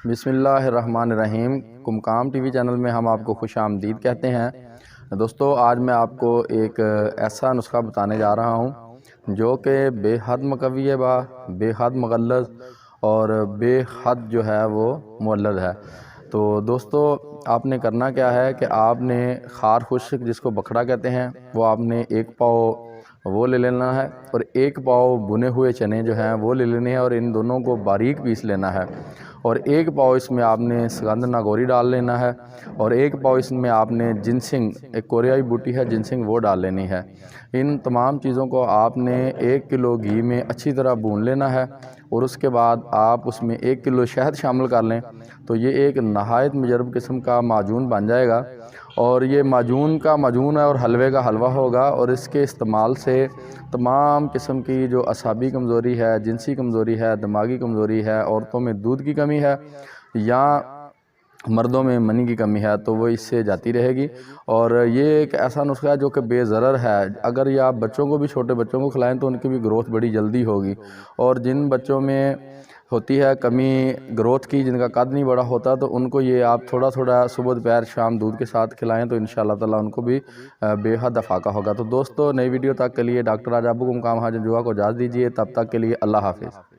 बिस्मिल्लाहिर्रहमानिर्रहीम। कुमकाम TV channel में हम आपको खुश आमदीद कहते हैं। दोस्तों, आज मैं आपको एक ऐसा नुस्खा बताने जा रहा हूं जो कि बेहद मुक़व्वी बा, बेहद मुग़ल्लज़ और बेहद जो है वो मुअल्लज़ है। तो दोस्तों, आपने करना क्या है कि आपने खार खुश्क जिसको बखड़ा कहते हैं वो आपने एक पाव वो ले लेना है और एक पाव भुने हुए चने जो हैं वो ले लेने हैं और इन दोनों को बारीक पीस लेना है। और एक पाव इसमें आपने सुगंध नागौरी डाल लेना है और एक पाव इसमें आपने जिनसिंग, एक कोरियाई बूटी है जिनसिंग, वो डाल लेनी है। इन तमाम चीज़ों को आपने 1 किलो घी में अच्छी तरह भून लेना है और उसके बाद आप उसमें 1 किलो शहद शामिल कर लें तो ये एक नहायत मुजरब किस्म का माजून बन जाएगा। और ये माजून का माजून है और हलवे का हलवा होगा और इसके इस्तेमाल से तमाम किस्म की जो असाबी कमज़ोरी है, जिनसी कमज़ोरी है, दिमागी कमज़ोरी है, औरतों में दूध की कमी है या मर्दों में मनी की कमी है तो वो इससे जाती रहेगी। और ये एक ऐसा नुस्खा है जो कि बेज़रर है। अगर ये आप बच्चों को भी, छोटे बच्चों को खिलाएं तो उनकी भी ग्रोथ बड़ी जल्दी होगी। और जिन बच्चों में होती है कमी ग्रोथ की, जिनका कद नहीं बड़ा होता, तो उनको ये आप थोड़ा थोड़ा सुबह दोपहर शाम दूध के साथ खिलाएं तो इंशाअल्लाह ताला उनको भी बेहद अफाका होगा। तो दोस्तों, नई वीडियो तक के लिए डॉक्टर राजा अबू कुमकाम हाजिर जुआ को इजाज़त दीजिए। तब तक के लिए अल्लाह हाफिज़।